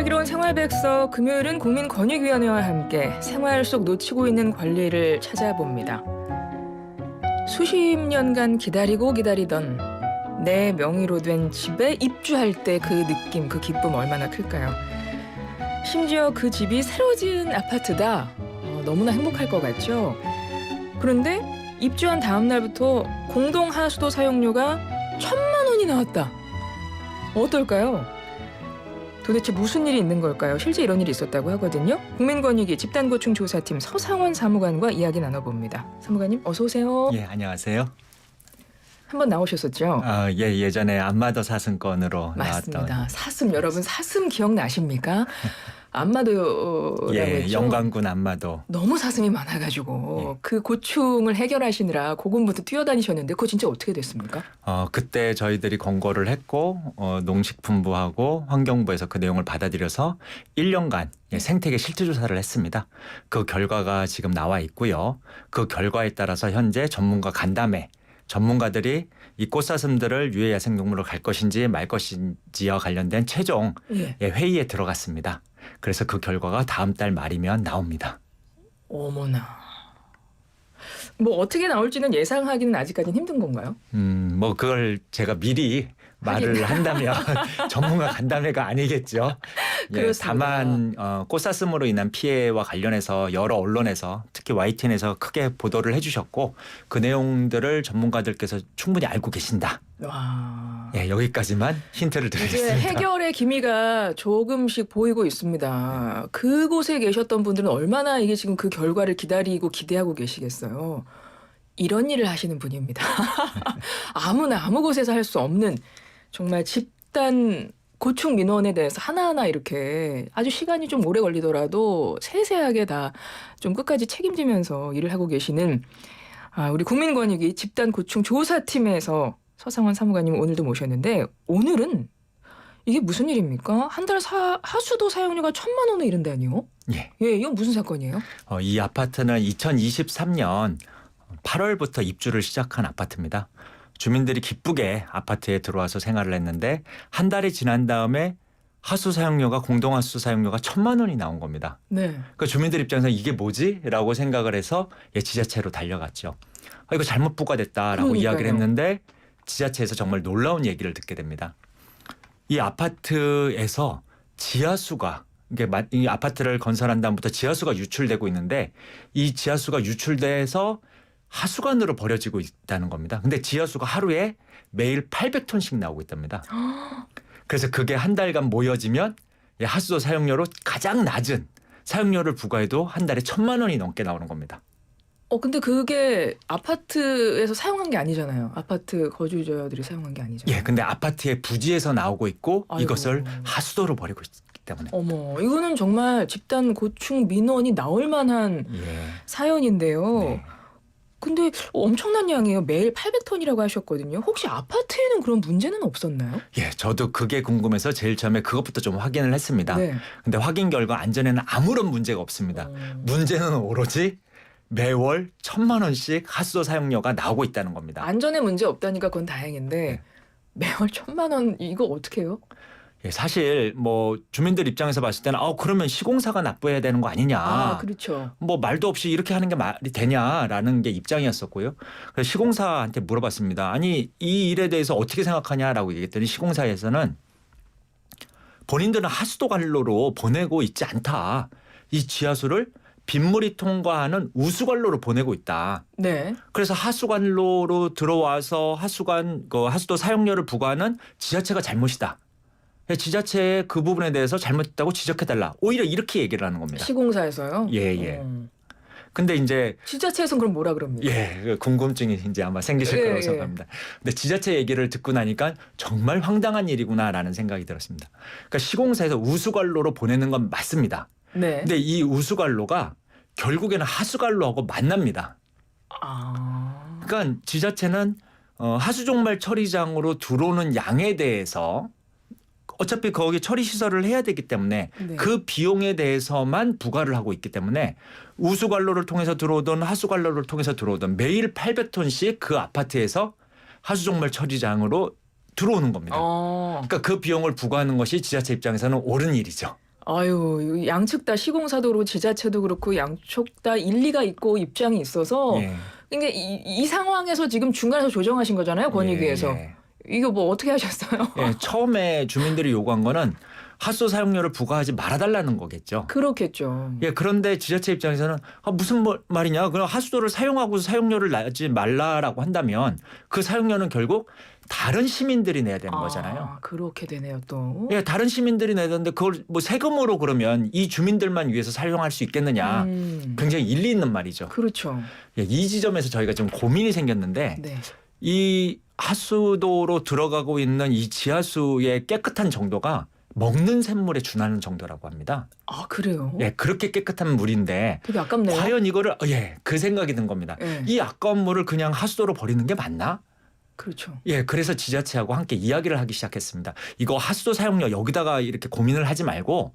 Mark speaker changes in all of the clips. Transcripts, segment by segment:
Speaker 1: 슬기로운 생활백서 금요일은 국민권익위원회와 함께 생활 속 놓치고 있는 권리를 찾아봅니다. 수십 년간 기다리고 기다리던 내 명의로 된 집에 입주할 때 그 느낌, 그 기쁨 얼마나 클까요? 심지어 그 집이 새로 지은 아파트다. 너무나 행복할 것 같죠? 그런데 입주한 다음 날부터 공동하수도 사용료가 1,000만 원이 나왔다. 어떨까요? 도대체 무슨 일이 있는 걸까요? 실제 이런 일이 있었다고 하거든요. 국민권익위 집단고충조사팀 서상원 사무관과 이야기 나눠봅니다. 사무관님 어서 오세요.
Speaker 2: 예, 안녕하세요.
Speaker 1: 한번 나오셨었죠?
Speaker 2: 예, 예전에 안마도 사슴건으로
Speaker 1: 맞습니다.
Speaker 2: 나왔던
Speaker 1: 사슴, 여러분 사슴 기억나십니까? 안마도라고
Speaker 2: 예,
Speaker 1: 했죠?
Speaker 2: 영광군 안마도.
Speaker 1: 너무 사슴이 많아가지고
Speaker 2: 예.
Speaker 1: 그 고충을 해결하시느라 고군분투 뛰어다니셨는데 그거 진짜 어떻게 됐습니까?
Speaker 2: 그때 저희들이 권고를 했고 농식품부하고 환경부에서 그 내용을 받아들여서 1년간 생태계 실태 조사를 했습니다. 그 결과가 지금 나와 있고요. 그 결과에 따라서 현재 전문가들이 이 꽃사슴들을 유해야생동물로 갈 것인지 말 것인지와 관련된 최종 회의에 들어갔습니다. 그래서 그 결과가 다음 달 말이면 나옵니다.
Speaker 1: 어머나. 뭐 어떻게 나올지는 예상하기는 아직까지는 힘든 건가요?
Speaker 2: 뭐 그걸 제가 미리 말을 한다면 전문가 간담회가 아니겠죠. 예, 다만 꽃사슴으로 인한 피해와 관련해서 여러 언론에서 특히 YTN에서 크게 보도를 해주셨고 그 내용들을 전문가들께서 충분히 알고 계신다.
Speaker 1: 와.
Speaker 2: 예, 여기까지만 힌트를
Speaker 1: 이제
Speaker 2: 드리겠습니다.
Speaker 1: 해결의 기미가 조금씩 보이고 있습니다. 그곳에 계셨던 분들은 얼마나 이게 지금 그 결과를 기다리고 기대하고 계시겠어요. 이런 일을 하시는 분입니다. 아무나 아무 곳에서 할 수 없는 정말 집단 고충 민원에 대해서 하나하나 이렇게 아주 시간이 좀 오래 걸리더라도 세세하게 다 좀 끝까지 책임지면서 일을 하고 계시는 우리 국민권익위 집단 고충 조사팀에서 서상원 사무관님 오늘도 모셨는데 오늘은 이게 무슨 일입니까? 한 달 하수도 사용료가 1,000만 원에 이른다니요?
Speaker 2: 예,
Speaker 1: 이건 무슨 사건이에요?
Speaker 2: 이 아파트는 2023년 8월부터 입주를 시작한 아파트입니다. 주민들이 기쁘게 아파트에 들어와서 생활을 했는데 한 달이 지난 다음에 공동하수 사용료가 1,000만 원이 나온 겁니다.
Speaker 1: 네.
Speaker 2: 그러니까 주민들 입장에서 이게 뭐지? 라고 생각을 해서 지자체로 달려갔죠. 이거 잘못 부과됐다라고
Speaker 1: 그러니까요.
Speaker 2: 이야기를 했는데 지자체에서 정말 놀라운 얘기를 듣게 됩니다. 이 아파트에서 지하수가 이 아파트를 건설한 다음부터 지하수가 유출되고 있는데 이 지하수가 유출돼서 하수관으로 버려지고 있다는 겁니다. 근데 지하수가 하루에 매일 800톤씩 나오고 있답니다. 그래서 그게 한 달간 모여지면 하수도 사용료로 가장 낮은 사용료를 부과해도 한 달에 1,000만 원이 넘게 나오는 겁니다.
Speaker 1: 근데 그게 아파트에서 사용한 게 아니잖아요. 아파트 거주자들이 사용한 게 아니잖아요.
Speaker 2: 예, 근데 아파트의 부지에서 나오고 있고
Speaker 1: 아이고.
Speaker 2: 이것을 하수도로 버리고 있기 때문에.
Speaker 1: 어머, 이거는 정말 집단 고충 민원이 나올 만한 사연인데요.
Speaker 2: 네.
Speaker 1: 근데 엄청난 양이에요. 매일 800톤이라고 하셨거든요. 혹시 아파트에는 그런 문제는 없었나요?
Speaker 2: 예, 저도 그게 궁금해서 제일 처음에 그것부터 좀 확인을 했습니다.
Speaker 1: 네.
Speaker 2: 근데 확인 결과 안전에는 아무런 문제가 없습니다. 문제는 오로지 매월 1,000만 원씩 하수도 사용료가 나오고 있다는 겁니다.
Speaker 1: 안전에 문제 없다니까 그건 다행인데 매월 1,000만 원 이거 어떻게 해요?
Speaker 2: 예, 사실 뭐 주민들 입장에서 봤을 때는 그러면 시공사가 납부해야 되는 거 아니냐.
Speaker 1: 그렇죠.
Speaker 2: 뭐 말도 없이 이렇게 하는 게 말이 되냐라는 게 입장이었었고요. 그래서 시공사한테 물어봤습니다. 아니 이 일에 대해서 어떻게 생각하냐라고 얘기했더니 시공사에서는 본인들은 하수도 관로로 보내고 있지 않다. 이 지하수를 빗물이 통과하는 우수관로로 보내고 있다.
Speaker 1: 네.
Speaker 2: 그래서 하수관로로 들어와서 하수도 사용료를 부과하는 지자체가 잘못이다. 지자체의 그 부분에 대해서 잘못했다고 지적해달라. 오히려 이렇게 얘기를 하는 겁니다.
Speaker 1: 시공사에서요?
Speaker 2: 예. 근데 이제
Speaker 1: 지자체에서는 그럼 뭐라 그럽니까?
Speaker 2: 궁금증이 이제 아마 생기실 거라고 생각합니다. 근데 지자체 얘기를 듣고 나니까 정말 황당한 일이구나라는 생각이 들었습니다. 그러니까 시공사에서 우수관로로 보내는 건 맞습니다.
Speaker 1: 네.
Speaker 2: 근데 이 우수관로가 결국에는 하수관로하고 만납니다. 그러니까 지자체는 하수종말 처리장으로 들어오는 양에 대해서 어차피 거기 처리 시설을 해야 되기 때문에 그 비용에 대해서만 부과를 하고 있기 때문에 우수관로를 통해서 들어오든 하수관로를 통해서 들어오든 매일 800톤씩 그 아파트에서 하수종말 처리장으로 들어오는 겁니다. 그러니까 그 비용을 부과하는 것이 지자체 입장에서는 옳은 일이죠.
Speaker 1: 아유, 양측 다 시공사도 그렇고 지자체도 그렇고 양쪽 다 일리가 있고 입장이 있어서
Speaker 2: 예.
Speaker 1: 그러니까 이 상황에서 지금 중간에서 조정하신 거잖아요. 권익위에서.
Speaker 2: 예.
Speaker 1: 이거 뭐 어떻게 하셨어요?
Speaker 2: 예, 처음에 주민들이 요구한 거는 핫소 사용료를 부과하지 말아달라는 거겠죠.
Speaker 1: 그렇겠죠.
Speaker 2: 예, 그런데 지자체 입장에서는 무슨 말이냐? 그럼 하수도를 사용하고 사용료를 내지 말라라고 한다면 그 사용료는 결국 다른 시민들이 내야 되는 거잖아요.
Speaker 1: 그렇게 되네요, 또.
Speaker 2: 예, 다른 시민들이 내는데 그걸 뭐 세금으로 그러면 이 주민들만 위해서 사용할 수 있겠느냐? 굉장히 일리 있는 말이죠.
Speaker 1: 그렇죠.
Speaker 2: 예, 이 지점에서 저희가 좀 고민이 생겼는데
Speaker 1: 네.
Speaker 2: 이 하수도로 들어가고 있는 이 지하수의 깨끗한 정도가 먹는 샘물에 준하는 정도라고 합니다.
Speaker 1: 아, 그래요?
Speaker 2: 예, 그렇게 깨끗한 물인데
Speaker 1: 되게 아깝네요.
Speaker 2: 과연 이거를 그 생각이 든 겁니다.
Speaker 1: 예.
Speaker 2: 이 아까운 물을 그냥 하수도로 버리는 게 맞나?
Speaker 1: 그렇죠.
Speaker 2: 예, 그래서 지자체하고 함께 이야기를 하기 시작했습니다. 이거 하수도 사용료 여기다가 이렇게 고민을 하지 말고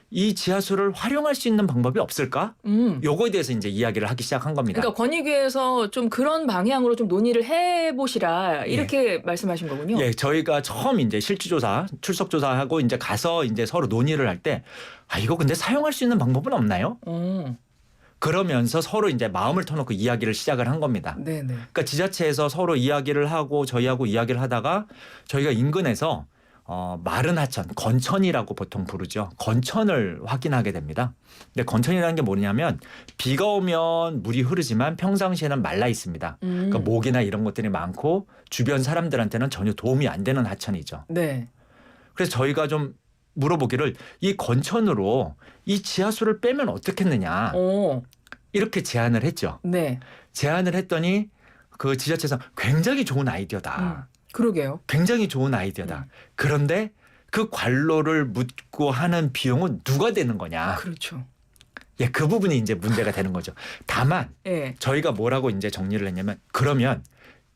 Speaker 2: 이 지하수를 활용할 수 있는 방법이 없을까? 요거에 대해서 이제 이야기를 하기 시작한 겁니다.
Speaker 1: 그러니까 권익위에서 좀 그런 방향으로 좀 논의를 해보시라 이렇게 말씀하신 거군요.
Speaker 2: 예, 저희가 처음 이제 실지조사, 출석조사하고 이제 가서 이제 서로 논의를 할 때 이거 근데 사용할 수 있는 방법은 없나요? 그러면서 서로 이제 마음을 터놓고 이야기를 시작을 한 겁니다.
Speaker 1: 네네.
Speaker 2: 그러니까 지자체에서 서로 이야기를 하고 저희하고 이야기를 하다가 저희가 인근에서 마른 하천, 건천이라고 보통 부르죠. 건천을 확인하게 됩니다. 근데 건천이라는 게 뭐냐면 비가 오면 물이 흐르지만 평상시에는 말라 있습니다. 그러니까 모기나 이런 것들이 많고 주변 사람들한테는 전혀 도움이 안 되는 하천이죠.
Speaker 1: 네.
Speaker 2: 그래서 저희가 좀 물어보기를 이 건천으로 이 지하수를 빼면 어떻겠느냐 이렇게 제안을 했죠.
Speaker 1: 네.
Speaker 2: 제안을 했더니 그 지자체에서 굉장히 좋은 아이디어다.
Speaker 1: 그러게요.
Speaker 2: 굉장히 좋은 아이디어다. 그런데 그 관로를 묻고 하는 비용은 누가 되는 거냐.
Speaker 1: 그렇죠.
Speaker 2: 예, 그 부분이 이제 문제가 되는 거죠. 다만
Speaker 1: 예.
Speaker 2: 저희가 뭐라고 이제 정리를 했냐면 그러면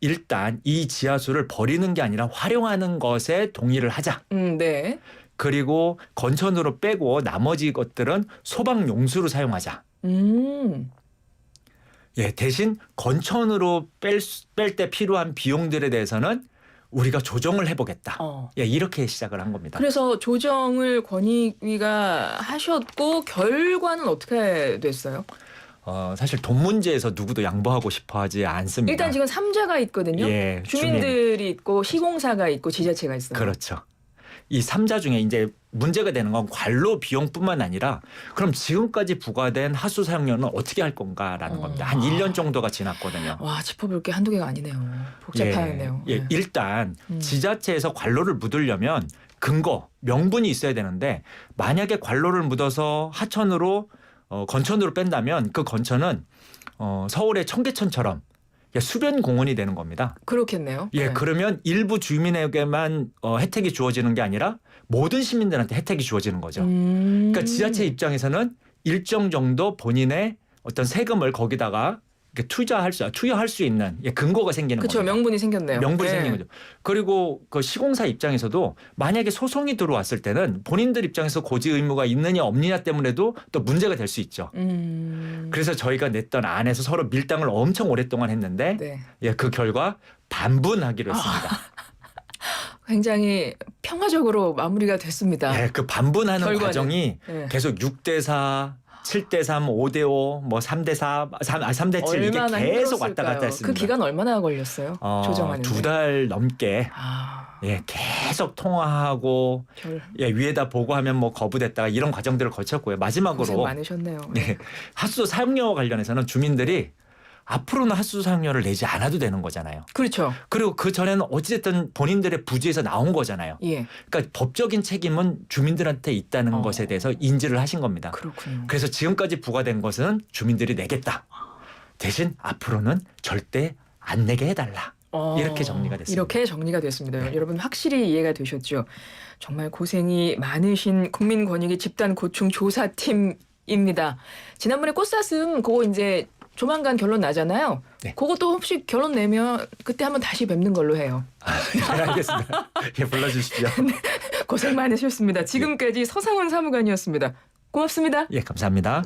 Speaker 2: 일단 이 지하수를 버리는 게 아니라 활용하는 것에 동의를 하자.
Speaker 1: 네.
Speaker 2: 그리고 건천으로 빼고 나머지 것들은 소방 용수로 사용하자. 예, 대신 건천으로 뺄 때 필요한 비용들에 대해서는 우리가 조정을 해보겠다. 예, 이렇게 시작을 한 겁니다.
Speaker 1: 그래서 조정을 권익위가 하셨고 결과는 어떻게 됐어요?
Speaker 2: 사실 돈 문제에서 누구도 양보하고 싶어하지 않습니다.
Speaker 1: 일단 지금 3자가 있거든요.
Speaker 2: 예,
Speaker 1: 주민들이 있고 시공사가 있고 지자체가 있어요.
Speaker 2: 그렇죠. 이 3자 중에 이제 문제가 되는 건 관로 비용뿐만 아니라 그럼 지금까지 부과된 하수 사용료는 어떻게 할 건가라는 겁니다. 한 1년 정도가 지났거든요.
Speaker 1: 와, 짚어볼 게 한두 개가 아니네요. 복잡하네요.
Speaker 2: 예, 일단 지자체에서 관로를 묻으려면 근거, 명분이 있어야 되는데 만약에 관로를 묻어서 하천으로 건천으로 뺀다면 그 건천은 서울의 청계천처럼 수변 공원이 되는 겁니다.
Speaker 1: 그렇겠네요.
Speaker 2: 예, 그러면 일부 주민에게만 혜택이 주어지는 게 아니라 모든 시민들한테 혜택이 주어지는 거죠. 그러니까 지자체 입장에서는 일정 정도 본인의 어떤 세금을 거기다가 이렇게 투여할 수 있는 근거가 생기는 거죠.
Speaker 1: 그렇죠. 명분이 생겼네요.
Speaker 2: 명분이 생긴 거죠. 그리고 그 시공사 입장에서도 만약에 소송이 들어왔을 때는 본인들 입장에서 고지 의무가 있느냐 없느냐 때문에도 또 문제가 될 수 있죠. 그래서 저희가 냈던 안에서 서로 밀당을 엄청 오랫동안 했는데 예, 그 결과 반분하기로 했습니다.
Speaker 1: 굉장히 평화적으로 마무리가 됐습니다.
Speaker 2: 예, 그 반분하는
Speaker 1: 결과는.
Speaker 2: 과정이 계속 6대4 7대3, 5대5, 뭐 3대4, 3대7 이게 계속 왔다 갔다 했습니다.
Speaker 1: 그 기간 얼마나 걸렸어요? 조정하는데.
Speaker 2: 2달 넘게 예, 계속 통화하고 위에다 보고하면 뭐 거부됐다가 이런 과정들을 거쳤고요. 마지막으로
Speaker 1: 고생 많으셨네요.
Speaker 2: 네, 하수도 사용료와 관련해서는 주민들이 앞으로는 하수도 사용료를 내지 않아도 되는 거잖아요.
Speaker 1: 그렇죠.
Speaker 2: 그리고 그 전에는 어찌됐든 본인들의 부지에서 나온 거잖아요.
Speaker 1: 예.
Speaker 2: 그러니까 법적인 책임은 주민들한테 있다는 것에 대해서 인지를 하신 겁니다.
Speaker 1: 그렇군요.
Speaker 2: 그래서 지금까지 부과된 것은 주민들이 내겠다. 대신 앞으로는 절대 안 내게 해달라. 이렇게 정리가 됐습니다.
Speaker 1: 이렇게 정리가 됐습니다. 여러분 확실히 이해가 되셨죠? 정말 고생이 많으신 국민권익위 집단고충조사팀입니다. 지난번에 꽃사슴 그거 이제 조만간 결론 나잖아요.
Speaker 2: 네.
Speaker 1: 그것도 혹시 결론 내면 그때 한번 다시 뵙는 걸로 해요.
Speaker 2: 네, 알겠습니다. 예, 불러주십시오.
Speaker 1: 고생 많으셨습니다. 지금까지 서상원 사무관이었습니다. 고맙습니다.
Speaker 2: 예, 감사합니다.